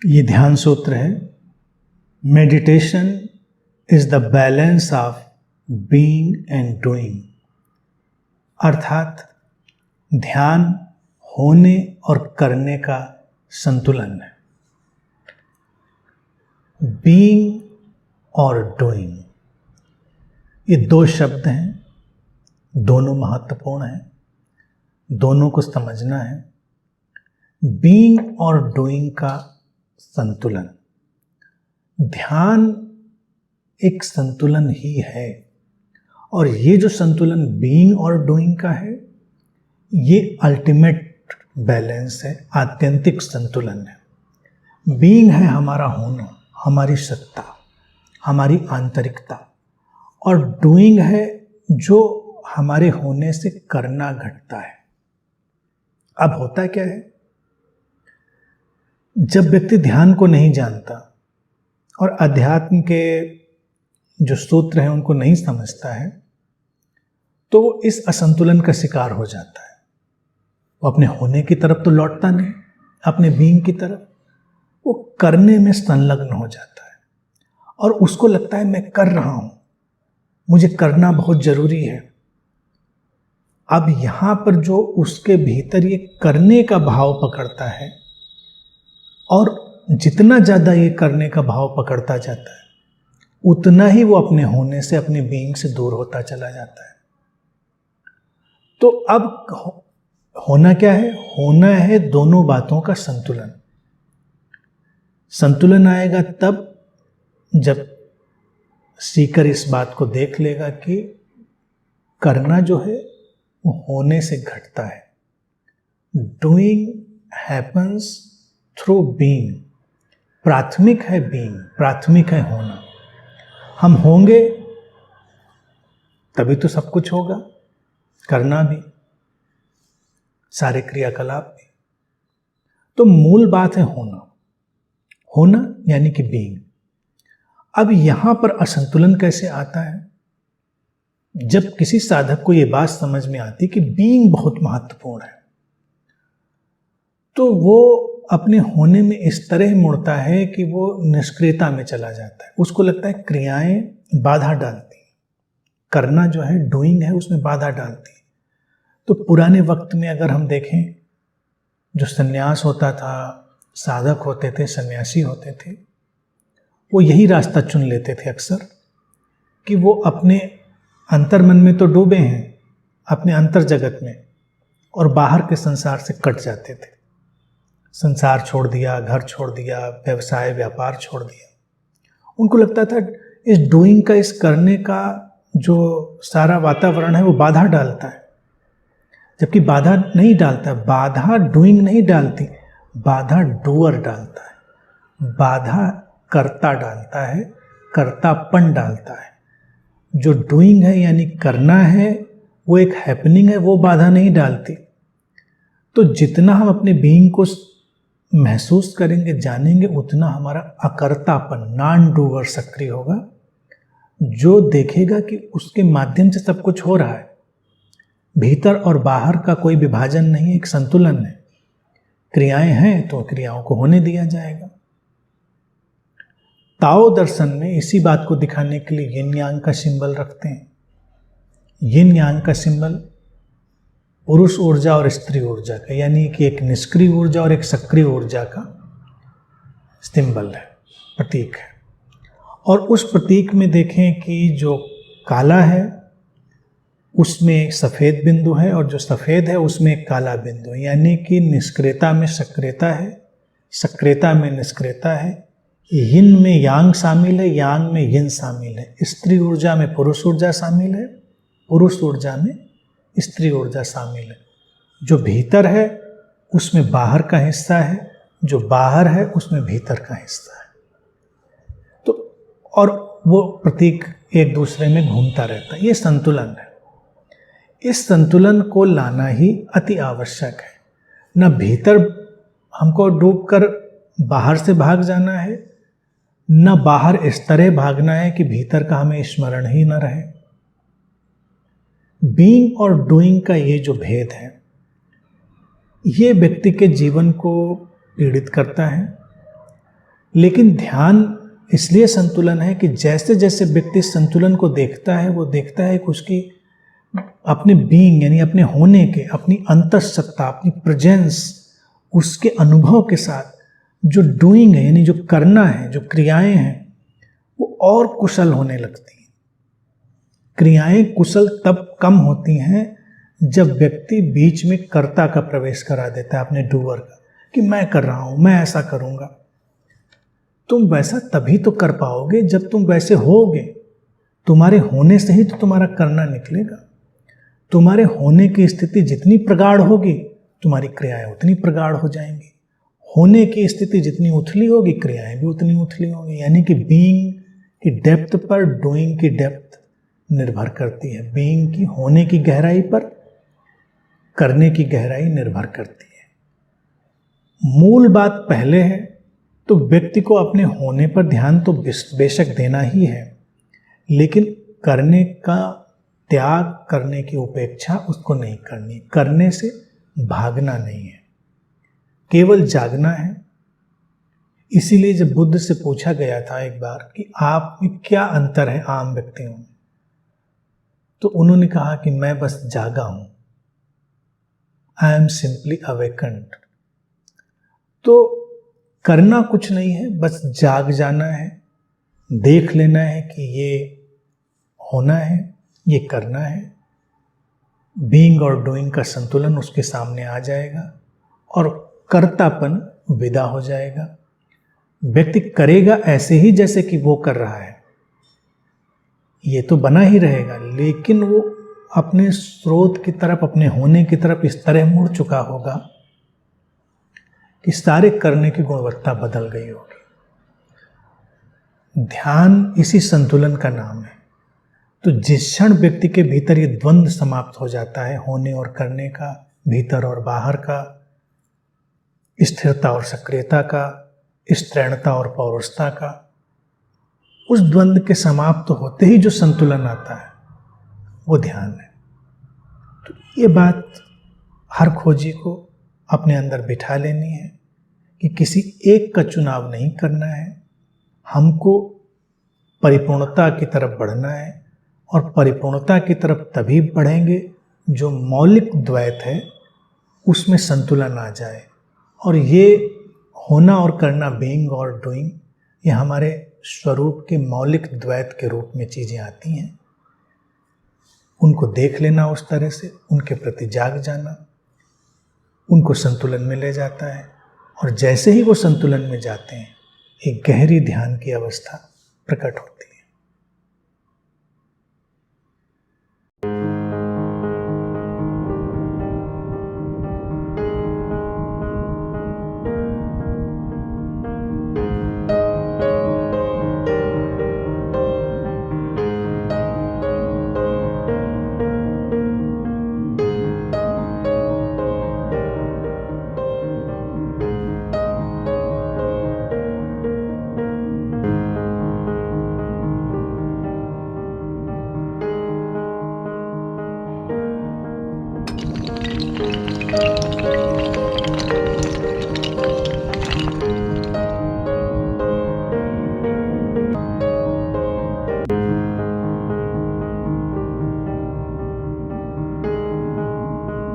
ये ध्यान सूत्र है। Meditation is the balance of being and doing, अर्थात ध्यान होने और करने का संतुलन है। बीइंग और डूइंग, ये दो शब्द हैं, दोनों महत्वपूर्ण हैं, दोनों को समझना है। बीइंग और डूइंग का संतुलन, ध्यान एक संतुलन ही है, और ये जो संतुलन बीइंग और डूइंग का है, ये अल्टीमेट बैलेंस है, आत्यंतिक संतुलन है। बीइंग है हमारा होना, हमारी सत्ता, हमारी आंतरिकता, और डूइंग है जो हमारे होने से करना घटता है। अब होता क्या है, जब व्यक्ति ध्यान को नहीं जानता और अध्यात्म के जो सूत्र हैं उनको नहीं समझता है, तो इस असंतुलन का शिकार हो जाता है। वो अपने होने की तरफ तो लौटता नहीं, अपने बीइंग की तरफ वो करने में संलग्न हो जाता है, और उसको लगता है मैं कर रहा हूं, मुझे करना बहुत जरूरी है। अब यहां पर जो उसके भीतर ये करने का भाव पकड़ता है, और जितना ज़्यादा ये करने का भाव पकड़ता जाता है, उतना ही वो अपने होने से, अपने बीइंग से दूर होता चला जाता है। तो अब होना क्या है? होना है दोनों बातों का संतुलन। संतुलन आएगा तब जब सीकर इस बात को देख लेगा कि करना जो है वो होने से घटता है। Doing happens through being. प्राथमिक है बीइंग, प्राथमिक है होना। हम होंगे तभी तो सब कुछ होगा, करना भी, सारे क्रियाकलाप भी। तो मूल बात है होना, होना यानी कि बीइंग। अब यहां पर असंतुलन कैसे आता है? जब किसी साधक को यह बात समझ में आती कि बीइंग बहुत महत्वपूर्ण है, तो वो अपने होने में इस तरह मुड़ता है कि वो निष्क्रियता में चला जाता है। उसको लगता है क्रियाएं बाधा डालती हैं, करना जो है डूइंग है उसमें बाधा डालती है। तो पुराने वक्त में अगर हम देखें, जो सन्यास होता था, साधक होते थे, सन्यासी होते थे, वो यही रास्ता चुन लेते थे अक्सर कि वो अपने अंतर्मन में तो डूबे हैं, अपने अंतर जगत में, और बाहर के संसार से कट जाते थे। संसार छोड़ दिया, घर छोड़ दिया, व्यवसाय व्यापार छोड़ दिया। उनको लगता था इस डूइंग का, इस करने का जो सारा वातावरण है वो बाधा डालता है, जबकि बाधा नहीं डालता। बाधा डूइंग नहीं डालती, बाधा डूअर डालता है, बाधा कर्ता डालता है, कर्तापन डालता है। जो डूइंग है यानी करना है, वो एक हैपनिंग है, वो बाधा नहीं डालती। तो जितना हम अपने बीइंग को महसूस करेंगे, जानेंगे, उतना हमारा अकर्तापन, नॉन डूअर सक्रिय होगा, जो देखेगा कि उसके माध्यम से सब कुछ हो रहा है। भीतर और बाहर का कोई विभाजन नहीं, एक संतुलन है। क्रियाएं हैं तो क्रियाओं को होने दिया जाएगा। ताओ दर्शन में इसी बात को दिखाने के लिए यिन यांग का सिंबल रखते हैं। यिन यांग का सिंबल पुरुष ऊर्जा और स्त्री ऊर्जा का, यानी कि एक निष्क्रिय ऊर्जा और एक सक्रिय ऊर्जा का सिंबल है, प्रतीक है। और उस प्रतीक में देखें कि जो काला है उसमें सफ़ेद बिंदु है, और जो सफ़ेद है उसमें एक काला बिंदु है, यानी कि निष्क्रियता में सक्रियता है, सक्रियता में निष्क्रियता है। यिन में यांग शामिल है, यांग में यिन शामिल है। स्त्री ऊर्जा में पुरुष ऊर्जा शामिल है, पुरुष ऊर्जा में स्त्री ऊर्जा शामिल है। जो भीतर है उसमें बाहर का हिस्सा है, जो बाहर है उसमें भीतर का हिस्सा है। तो और वो प्रतीक एक दूसरे में घूमता रहता है। ये संतुलन है। इस संतुलन को लाना ही अति आवश्यक है। न भीतर हमको डूबकर बाहर से भाग जाना है, न बाहर इस तरह भागना है कि भीतर का हमें स्मरण ही न रहे। बीइंग और डूइंग का ये जो भेद है, ये व्यक्ति के जीवन को पीड़ित करता है, लेकिन ध्यान इसलिए संतुलन है कि जैसे जैसे व्यक्ति संतुलन को देखता है, वो देखता है कि उसकी अपने बीइंग यानी अपने होने के, अपनी अंतःसत्ता, अपनी प्रेजेंस, उसके अनुभव के साथ जो डूइंग है यानी जो करना है, जो क्रियाएं हैं, वो और कुशल होने लगती हैं। क्रियाएं कुशल तब कम होती हैं जब व्यक्ति बीच में कर्ता का प्रवेश करा देता है, अपने डूअर का, कि मैं कर रहा हूं, मैं ऐसा करूंगा। तुम वैसा तभी तो कर पाओगे जब तुम वैसे होगे। तुम्हारे होने से ही तो तुम्हारा करना निकलेगा। तुम्हारे होने की स्थिति जितनी प्रगाढ़ होगी, तुम्हारी क्रियाएं उतनी प्रगाढ़ हो जाएंगी। होने की स्थिति जितनी उथली होगी, क्रियाएं भी उतनी उथली होंगी। यानी कि बीइंग की डेप्थ पर डूइंग की डेप्थ निर्भर करती है। बीइंग की होने की गहराई पर करने की गहराई निर्भर करती है। मूल बात पहले है तो व्यक्ति को अपने होने पर ध्यान तो बेशक देना ही है, लेकिन करने का त्याग, करने की उपेक्षा उसको नहीं करनी। करने से भागना नहीं है, केवल जागना है। इसीलिए जब बुद्ध से पूछा गया था एक बार कि आप में क्या अंतर है आम व्यक्तियों में, तो उन्होंने कहा कि मैं बस जागा हूं, आई एम सिंपली अवेकन्ड। तो करना कुछ नहीं है, बस जाग जाना है, देख लेना है कि ये होना है, ये करना है। बीइंग और डूइंग का संतुलन उसके सामने आ जाएगा और कर्तापन विदा हो जाएगा। व्यक्ति करेगा ऐसे ही जैसे कि वो कर रहा है, ये तो बना ही रहेगा, लेकिन वो अपने स्रोत की तरफ, अपने होने की तरफ इस तरह मुड़ चुका होगा कि सारे करने की गुणवत्ता बदल गई होगी। ध्यान इसी संतुलन का नाम है। तो जिस क्षण व्यक्ति के भीतर ये द्वंद्व समाप्त हो जाता है, होने और करने का, भीतर और बाहर का, स्थिरता और सक्रियता का, स्त्रैणता और पौरुषता का, उस द्वंद्व के समाप्त होते ही जो संतुलन आता है वो ध्यान है। तो ये बात हर खोजी को अपने अंदर बिठा लेनी है कि किसी एक का चुनाव नहीं करना है, हमको परिपूर्णता की तरफ बढ़ना है। और परिपूर्णता की तरफ तभी बढ़ेंगे जो मौलिक द्वैत है उसमें संतुलन आ जाए। और ये होना और करना, बीइंग और डूइंग, ये हमारे स्वरूप के मौलिक द्वैत के रूप में चीज़ें आती हैं। उनको देख लेना उस तरह से, उनके प्रति जाग जाना, उनको संतुलन में ले जाता है। और जैसे ही वो संतुलन में जाते हैं, एक गहरी ध्यान की अवस्था प्रकट होती है।